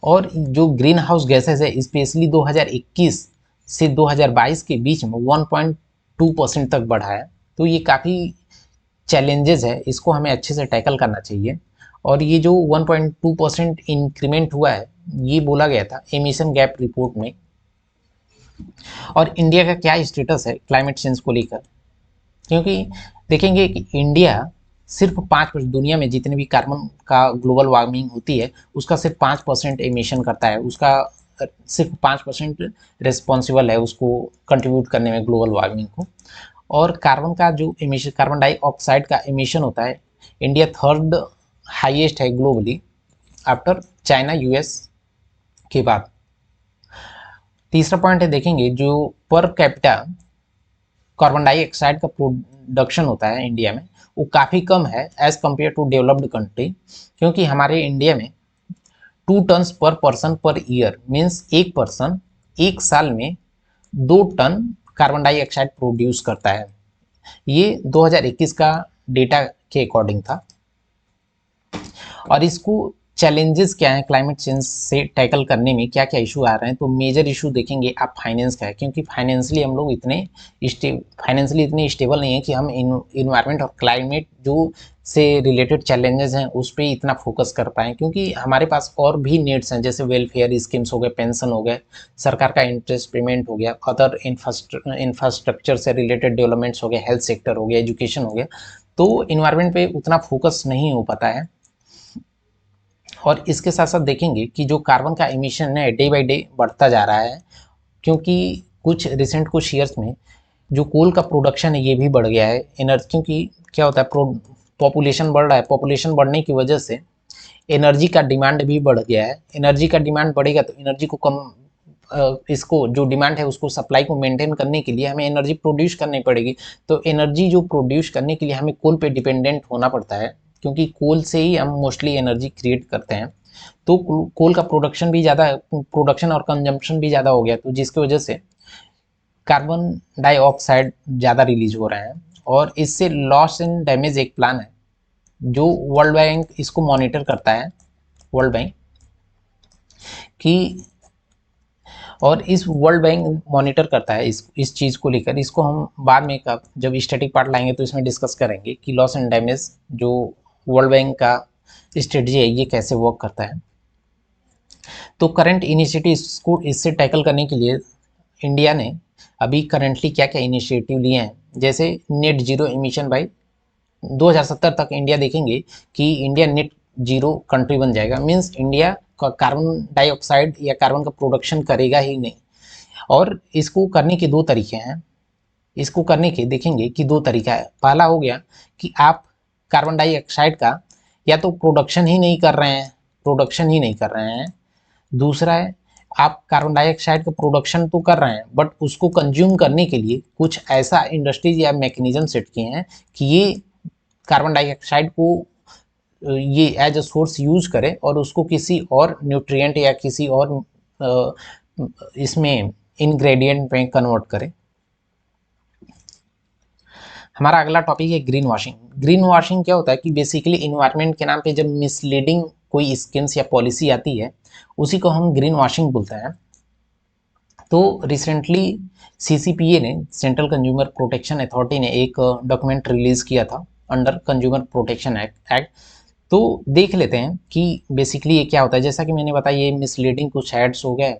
और जो ग्रीन हाउस गैसेज है स्पेशली 2021 से 2022 के बीच में 1.2% तक बढ़ा है। तो ये काफ़ी चैलेंजेस है, इसको हमें अच्छे से टैकल करना चाहिए। और ये जो 1.2% इंक्रीमेंट हुआ है ये बोला गया था एमिशन गैप रिपोर्ट में और इंडिया का क्या स्टेटस है क्लाइमेट चेंज को लेकर, क्योंकि देखेंगे कि इंडिया सिर्फ 5% दुनिया में जितने भी कार्बन का ग्लोबल वार्मिंग होती है उसका सिर्फ 5% एमिशन करता है, उसका सिर्फ 5% रिस्पॉन्सिबल है उसको कंट्रीब्यूट करने में ग्लोबल वार्मिंग को। और कार्बन का जो एमिशन, कार्बन डाइऑक्साइड का एमिशन होता है, इंडिया थर्ड हाईएस्ट है ग्लोबली आफ्टर चाइना यूएस के बाद। तीसरा पॉइंट है, देखेंगे जो पर कैपिटा कार्बन डाइऑक्साइड का प्रोडक्शन होता है इंडिया में वो काफ़ी कम है as compare to developed country, क्योंकि हमारे इंडिया में 2 टन पर पर्सन पर ईयर मीन्स एक पर्सन एक साल में 2 टन कार्बन डाइऑक्साइड प्रोड्यूस करता है। ये 2021 का डेटा के अकॉर्डिंग था। और इसको चैलेंजेस क्या हैं क्लाइमेट चेंज से टैकल करने में, क्या क्या इशू आ रहे हैं, तो मेजर इशू देखेंगे आप फाइनेंस का है, क्योंकि फाइनेंशियली हम लोग इतने स्टेबल नहीं है कि हम इन्वायरमेंट और क्लाइमेट जो से रिलेटेड चैलेंजेस हैं उस पर इतना फोकस कर पाएँ, क्योंकि हमारे पास और भी नीड्स हैं, जैसे वेलफेयर स्कीम्स हो गए, पेंशन हो गए, सरकार का इंटरेस्ट पेमेंट हो गया, अदर इंफ्रास्ट्रक्चर से रिलेटेड डेवलपमेंट्स हो गए, हेल्थ सेक्टर हो गया, एजुकेशन हो गया, तो इन्वायरमेंट पे उतना फोकस नहीं हो पाता है। और इसके साथ साथ देखेंगे कि जो कार्बन का एमिशन है डे बाई डे बढ़ता जा रहा है, क्योंकि कुछ ईयर्स में जो कोल का प्रोडक्शन है ये भी बढ़ गया है एनर्जी, क्योंकि क्या होता है पॉपुलेशन बढ़ रहा है, पॉपुलेशन बढ़ने की वजह से एनर्जी का डिमांड भी बढ़ गया है। एनर्जी का डिमांड बढ़ेगा तो एनर्जी को कम इसको जो डिमांड है उसको सप्लाई को मेंटेन करने के लिए हमें एनर्जी प्रोड्यूस करनी पड़ेगी। तो एनर्जी जो प्रोड्यूस करने के लिए हमें कोल पे डिपेंडेंट होना पड़ता है, क्योंकि कोल से ही हम मोस्टली एनर्जी क्रिएट करते हैं। तो कोल का प्रोडक्शन और कंजम्पशन भी ज़्यादा हो गया, तो जिसकी वजह से कार्बन डाइऑक्साइड ज़्यादा रिलीज हो रहा है। और इससे लॉस एंड डैमेज एक प्लान है जो वर्ल्ड बैंक इसको मॉनिटर करता है, वर्ल्ड बैंक कि, और इस वर्ल्ड बैंक मॉनिटर करता है इस चीज़ को लेकर। इसको हम बाद में जब स्टैटिक पार्ट लाएंगे तो इसमें डिस्कस करेंगे कि लॉस एंड डैमेज जो वर्ल्ड बैंक का स्ट्रेटजी है ये कैसे वर्क करता है। तो करंट इनिशिएटिव को इससे टैकल करने के लिए इंडिया ने अभी करंटली क्या क्या इनिशिएटिव लिए हैं, जैसे नेट जीरो एमिशन बाई 2070 तक इंडिया देखेंगे कि इंडिया नेट जीरो कंट्री बन जाएगा, मीन्स इंडिया का कार्बन डाइऑक्साइड या कार्बन का प्रोडक्शन करेगा ही नहीं। और इसको करने के दो तरीके हैं, इसको करने के देखेंगे कि दो तरीका है। पहला हो गया कि आप कार्बन डाइऑक्साइड का या तो प्रोडक्शन ही नहीं कर रहे हैं। दूसरा है आप कार्बन डाइऑक्साइड का प्रोडक्शन तो कर रहे हैं बट उसको कंज्यूम करने के लिए कुछ ऐसा इंडस्ट्रीज या मैकेनिज्म सेट किए हैं कि ये कार्बन डाइऑक्साइड को ये एज अ सोर्स यूज करे और उसको किसी और न्यूट्रिएंट या किसी और इसमें इंग्रेडिएंट में कन्वर्ट करे। हमारा अगला टॉपिक है ग्रीन वॉशिंग। ग्रीन वॉशिंग क्या होता है कि बेसिकली इन्वायरमेंट के नाम पे जब मिसलीडिंग कोई स्कीम्स या पॉलिसी आती है उसी को हम ग्रीन वॉशिंग बोलते हैं। तो रिसेंटली सीसीपीए ने, सेंट्रल कंज्यूमर प्रोटेक्शन अथॉरिटी ने एक डॉक्यूमेंट रिलीज़ किया था अंडर कंज्यूमर प्रोटेक्शन एक्ट। तो देख लेते हैं कि बेसिकली ये क्या होता है। जैसा कि मैंने बताया ये मिसलीडिंग कुछ एड्स हो गए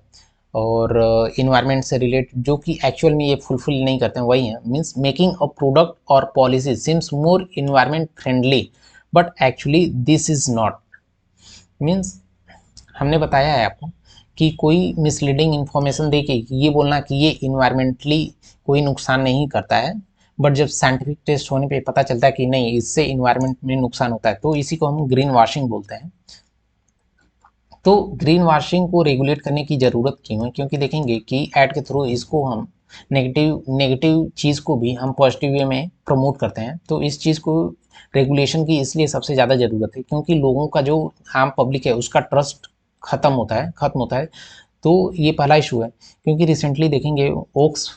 और इन्वायरमेंट से रिलेटेड जो कि एक्चुअल में ये फुलफिल नहीं करते हैं वही हैं, मीन्स मेकिंग अ प्रोडक्ट और policy seems more environment friendly but actually this is not. Means हमने बताया है आपको कि कोई मिसलीडिंग इन्फॉर्मेशन दे के ये बोलना कि ये इन्वायरमेंटली कोई नुकसान नहीं करता है, बट जब साइंटिफिक टेस्ट होने पे पता चलता है कि नहीं इससे इन्वायरमेंट में नुकसान होता है, तो इसी को हम ग्रीन वॉशिंग बोलते हैं। तो ग्रीन वॉशिंग को रेगुलेट करने की ज़रूरत क्यों है, क्योंकि देखेंगे कि ऐड के थ्रू इसको हम नेगेटिव चीज़ को भी हम पॉजिटिव वे में प्रमोट करते हैं। तो इस चीज़ को रेगुलेशन की इसलिए सबसे ज़्यादा ज़रूरत है क्योंकि लोगों का जो आम पब्लिक है उसका ट्रस्ट खत्म होता है। तो ये पहला इशू है, क्योंकि रिसेंटली देखेंगे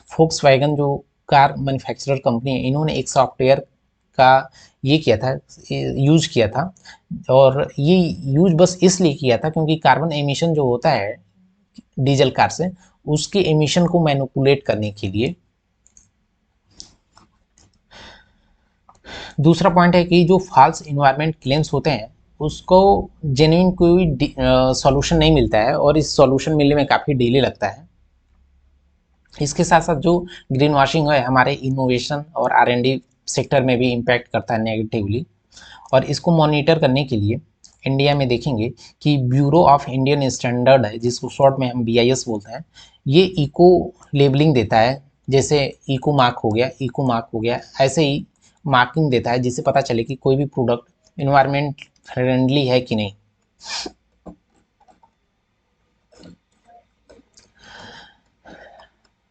फोक्सवैगन जो कार मैन्युफैक्चरर कंपनी है इन्होंने एक सॉफ्टवेयर का यूज किया था और ये यूज बस इसलिए किया था क्योंकि कार्बन एमिशन जो होता है डीजल कार से उसके एमिशन को मैनिपुलेट करने के लिए। दूसरा पॉइंट है कि जो फॉल्स इन्वायरमेंट क्लेम्स होते हैं उसको जेन्युइन कोई सॉल्यूशन नहीं मिलता है और इस सॉल्यूशन मिलने में काफ़ी डिले लगता है। इसके साथ साथ जो ग्रीन वॉशिंग है हमारे इनोवेशन और R&D सेक्टर में भी इम्पैक्ट करता है नेगेटिवली। और इसको मॉनिटर करने के लिए इंडिया में देखेंगे कि ब्यूरो ऑफ इंडियन स्टैंडर्ड है, जिसको शॉर्ट में हम BIS बोलते हैं, ये इको लेबलिंग देता है। जैसे इको मार्क हो गया, इको मार्क हो गया, ऐसे ही मार्किंग देता है जिससे पता चले कि कोई भी प्रोडक्ट इन्वायरमेंट फ्रेंडली है कि नहीं।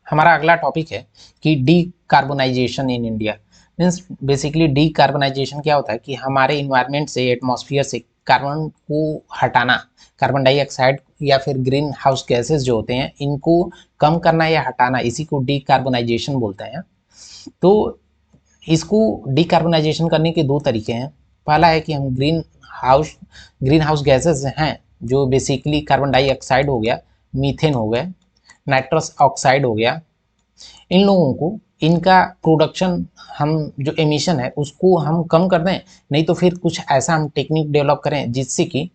हमारा अगला टॉपिक है कि decarbonisation in India. Means basically decarbonisation क्या होता है कि हमारे इन्वायरमेंट से, एटमॉस्फेयर से कार्बन को हटाना, कार्बन डाइऑक्साइड या फिर ग्रीन हाउस गैसेस जो होते हैं इनको कम करना या हटाना, इसी को डीकार्बोनाइजेशन बोलते हैं। तो इसको डीकार्बोनाइजेशन करने के दो तरीके हैं। पहला है कि हम ग्रीन हाउस गैसेस हैं जो बेसिकली कार्बन डाइऑक्साइड हो गया, मीथेन हो गया, नाइट्रस ऑक्साइड हो गया, इन लोगों को इनका प्रोडक्शन, हम जो एमिशन है उसको हम कम कर दें, नहीं तो फिर कुछ ऐसा हम टेक्निक डेवलप करें जिससे कि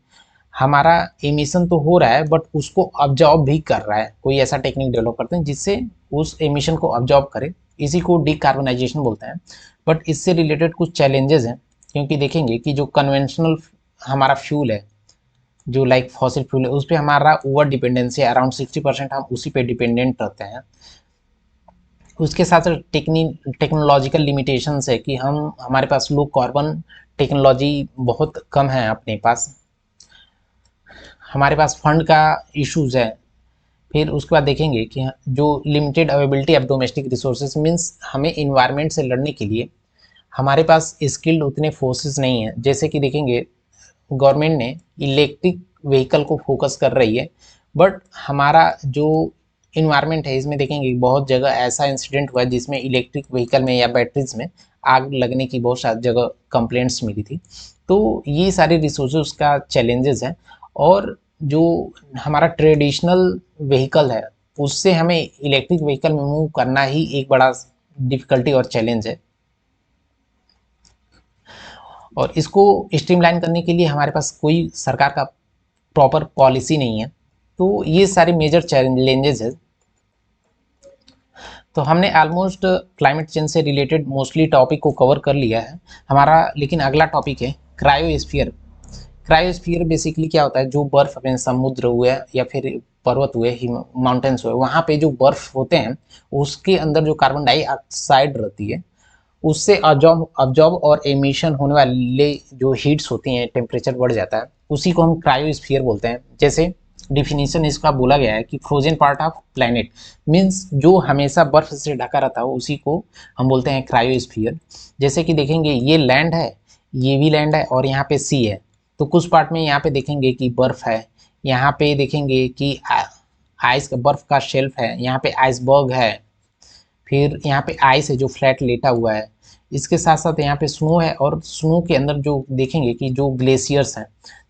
हमारा एमिशन तो हो रहा है बट उसको ऑब्जॉर्ब भी कर रहा है। कोई ऐसा टेक्निक डेवलप करते हैं जिससे उस एमिशन को ऑब्जॉर्ब करे, इसी को डीकार्बोनाइजेशन बोलते हैं। बट इससे रिलेटेड कुछ चैलेंजेस हैं, क्योंकि देखेंगे कि जो कन्वेंशनल हमारा फ्यूल है, जो लाइक फॉसिल फ्यूल है, उस पर हमारा ओवर डिपेंडेंसी है, अराउंड 60% हम उसी पे डिपेंडेंट रहते हैं। उसके साथ साथ टेक्नोलॉजिकल लिमिटेशंस है कि हमारे पास लो कार्बन टेक्नोलॉजी बहुत कम है अपने पास, हमारे पास फंड का इश्यूज है। फिर उसके बाद देखेंगे कि जो limited availability of domestic resources, means हमें इन्वायरमेंट से लड़ने के लिए हमारे पास स्किल्ड उतने फोर्सेस नहीं हैं। जैसे कि देखेंगे गवर्नमेंट ने इलेक्ट्रिक व्हीकल को फोकस कर रही है, बट हमारा जो इन्वायरमेंट है इसमें देखेंगे बहुत जगह ऐसा इंसिडेंट हुआ है जिसमें इलेक्ट्रिक व्हीकल में या बैटरीज में आग लगने की बहुत सारी जगह कंप्लेंट्स मिली थी। तो ये सारे रिसोर्सेज का चैलेंजेस हैं। और जो हमारा ट्रेडिशनल व्हीकल है उससे हमें इलेक्ट्रिक व्हीकल में मूव करना ही एक बड़ा डिफिकल्टी और चैलेंज है। और इसको स्ट्रीमलाइन करने के लिए हमारे पास कोई सरकार का प्रॉपर पॉलिसी नहीं है। तो ये सारे मेजर चैलेंजेस है। तो हमने ऑलमोस्ट क्लाइमेट चेंज से रिलेटेड मोस्टली टॉपिक को कवर कर लिया है हमारा। लेकिन अगला टॉपिक है क्रायोस्फीयर। क्रायोस्फीयर बेसिकली क्या होता है, जो बर्फ अपने समुद्र हुए या फिर पर्वत हुए, माउंटेन्स हुए, वहाँ पे जो बर्फ होते हैं उसके अंदर जो कार्बन डाइऑक्साइड रहती है उससे अब्जॉर्ब और एमिशन होने वाले जो हीट्स होती हैं, टेम्परेचर बढ़ जाता है, उसी को हम क्रायोस्फीयर बोलते हैं। जैसे डिफिनीशन इसका बोला गया है कि frozen part of planet, means जो हमेशा बर्फ से ढका रहता है उसी को हम बोलते हैं क्रायोस्फीयर। जैसे कि देखेंगे ये लैंड है, ये भी लैंड है और यहाँ पे सी है। तो कुछ पार्ट में यहाँ पे देखेंगे कि बर्फ है, यहाँ पे देखेंगे कि आइस का बर्फ का शेल्फ है, यहाँ पे आइसबर्ग है, फिर यहाँ पे आइस है जो फ्लैट लेटा हुआ है। इसके साथ साथ यहाँ पे स्नो है और स्नो के अंदर जो देखेंगे कि जो ग्लेशियर्स हैं।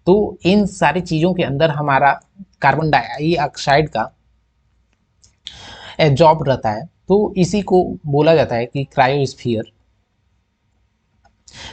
तो इन सारी चीज़ों के अंदर हमारा कार्बन डाइऑक्साइड का एब्जॉर्ब रहता है, तो इसी को बोला जाता है कि क्रायोस्फीयर।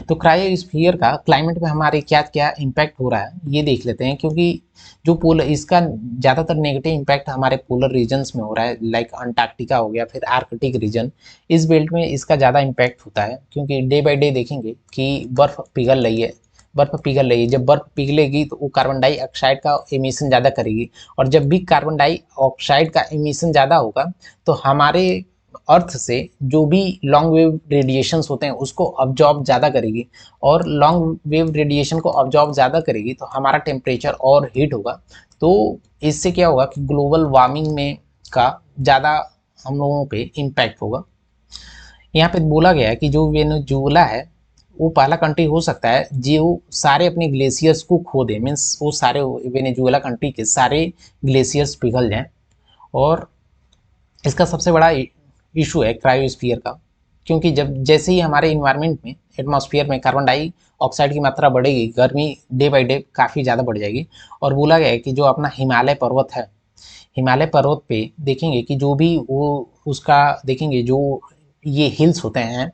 तो क्रायोस्फीयर का क्लाइमेट में हमारे क्या क्या इम्पैक्ट हो रहा है ये देख लेते हैं, क्योंकि जो पोलर, इसका ज़्यादातर नेगेटिव इम्पैक्ट हमारे पोलर रीजन्स में हो रहा है, लाइक अंटार्कटिका हो गया, फिर आर्कटिक रीजन, इस बेल्ट में इसका ज़्यादा इम्पैक्ट होता है। क्योंकि डे बाई डे देखेंगे कि बर्फ़ पिघल रही है, बर्फ़ पिघल रही है। जब बर्फ़ पिघलेगी तो वो कार्बन डाइऑक्साइड का एमिशन ज़्यादा करेगी, और जब भी कार्बन डाइऑक्साइड का एमिशन ज़्यादा होगा तो हमारे अर्थ से जो भी लॉन्ग वेव रेडिएशंस होते हैं उसको अब्जॉर्ब ज़्यादा करेगी, और लॉन्ग वेव रेडिएशन को अब्जॉर्ब ज़्यादा करेगी तो हमारा टेम्परेचर और हीट होगा। तो इससे क्या होगा कि ग्लोबल वार्मिंग में का ज़्यादा हम लोगों पे इम्पैक्ट होगा। यहाँ पे बोला गया है कि जो वेनेजुएला है वो पहला कंट्री हो सकता है जो सारे अपने ग्लेशियर्स को खो दे, मीन्स वो सारे वेनेजुएला कंट्री के सारे ग्लेशियर्स पिघल जाएं। और इसका सबसे बड़ा इशू है क्रायोस्फीयर का, क्योंकि जब जैसे ही हमारे इन्वायरमेंट में, एटमॉस्फेयर में कार्बन डाइऑक्साइड की मात्रा बढ़ेगी, गर्मी डे बाई डे काफ़ी ज़्यादा बढ़ जाएगी। और बोला गया है कि जो अपना हिमालय पर्वत है, हिमालय पर्वत पे देखेंगे कि जो भी वो उसका देखेंगे जो ये हिल्स होते हैं,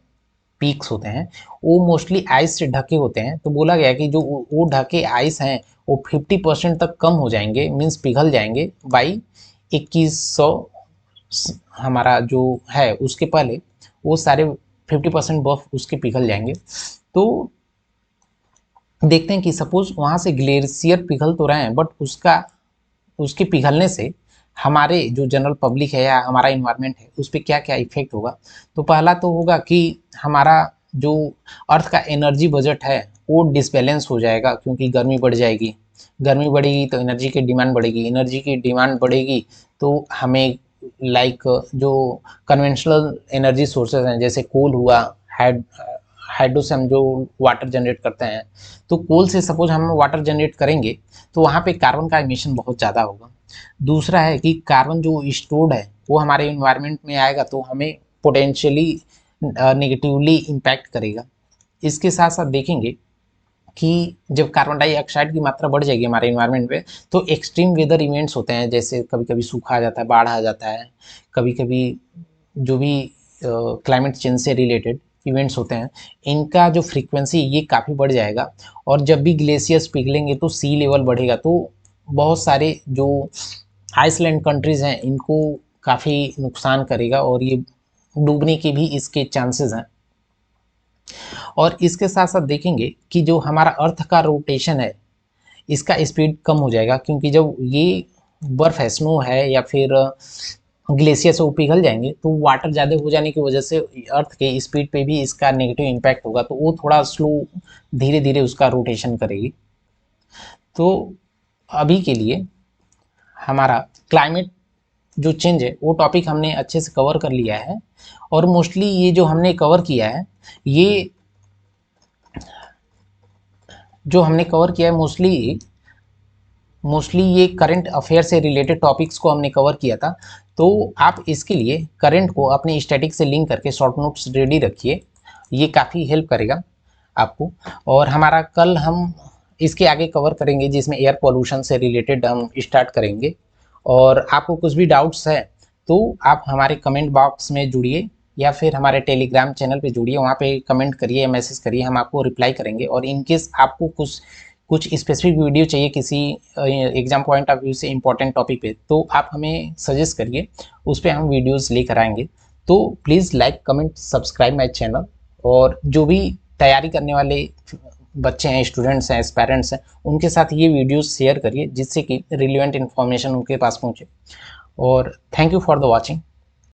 पीक्स होते हैं, वो मोस्टली आइस से ढके होते हैं। तो बोला गया कि जो वो ढके आइस हैं वो 50% तक कम हो जाएंगे, मीन्स पिघल जाएंगे बाई 2100 हमारा जो है उसके पहले वो सारे 50% बर्फ उसके पिघल जाएंगे। तो देखते हैं कि सपोज वहाँ से ग्लेशियर पिघल तो रहे हैं, बट उसके पिघलने से हमारे जो जनरल पब्लिक है या हमारा इन्वायरमेंट है उस पर क्या क्या इफेक्ट होगा। तो पहला तो होगा कि हमारा जो अर्थ का एनर्जी बजट है वो डिसबैलेंस हो जाएगा, क्योंकि गर्मी बढ़ जाएगी। गर्मी बढ़ेगी तो एनर्जी की डिमांड बढ़ेगी, एनर्जी की डिमांड बढ़ेगी तो हमें लाइक जो कन्वेंशनल एनर्जी सोर्सेज हैं जैसे कोल हुआ, हाइड्रो से हम जो वाटर जनरेट करते हैं, तो कोल से सपोज हम वाटर जनरेट करेंगे तो वहाँ पे कार्बन का एमिशन बहुत ज़्यादा होगा। दूसरा है कि कार्बन जो स्टोर्ड है वो हमारे इन्वायरमेंट में आएगा तो हमें पोटेंशियली नेगेटिवली इम्पैक्ट करेगा। इसके साथ साथ देखेंगे कि जब कार्बन डाइऑक्साइड की मात्रा बढ़ जाएगी हमारे इन्वायरमेंट में तो एक्सट्रीम वेदर इवेंट्स होते हैं, जैसे कभी कभी सूखा आ जाता है, बाढ़ आ जाता है, कभी कभी जो भी क्लाइमेट चेंज से रिलेटेड इवेंट्स होते हैं इनका जो फ्रीक्वेंसी ये काफ़ी बढ़ जाएगा। और जब भी ग्लेशियर्स पिघलेंगे तो सी लेवल बढ़ेगा, तो बहुत सारे जो आइसलैंड कंट्रीज़ हैं इनको काफ़ी नुकसान करेगा और ये डूबने के भी इसके चांसेस हैं। और इसके साथ साथ देखेंगे कि जो हमारा अर्थ का रोटेशन है इसका स्पीड कम हो जाएगा, क्योंकि जब ये बर्फ है, स्नो है या फिर ग्लेशियर से वो पिघल जाएंगे तो वाटर ज़्यादा हो जाने की वजह से अर्थ के स्पीड पे भी इसका नेगेटिव इम्पैक्ट होगा, तो वो थोड़ा स्लो धीरे धीरे उसका रोटेशन करेगी। तो अभी के लिए हमारा क्लाइमेट जो चेंज है वो टॉपिक हमने अच्छे से कवर कर लिया है। और मोस्टली ये जो हमने कवर किया है ये मोस्टली ये करंट अफेयर से रिलेटेड टॉपिक्स को हमने कवर किया था। तो आप इसके लिए करंट को अपने स्टैटिक से लिंक करके शॉर्ट नोट्स रेडी रखिए, ये काफ़ी हेल्प करेगा आपको। और हमारा कल हम इसके आगे कवर करेंगे जिसमें एयर पोल्यूशन से रिलेटेड हम स्टार्ट करेंगे। और आपको कुछ भी डाउट्स है तो आप हमारे कमेंट बॉक्स में जुड़िए या फिर हमारे टेलीग्राम चैनल पे जुड़िए, वहाँ पे कमेंट करिए या मैसेज करिए, हम आपको रिप्लाई करेंगे। और इनकेस आपको कुछ कुछ स्पेसिफिक वीडियो चाहिए किसी एग्जाम पॉइंट ऑफ व्यू से इम्पोर्टेंट टॉपिक पे तो आप हमें सजेस्ट करिए, उस पर हम वीडियोस लेकर आएंगे। तो please like comment subscribe my channel. और जो भी तैयारी करने वाले बच्चे हैं, स्टूडेंट्स हैं, पेरेंट्स हैं, उनके साथ ये वीडियोस शेयर करिए जिससे कि रिलेवेंट इन्फॉर्मेशन उनके पास पहुँचे। और thank you for the watching.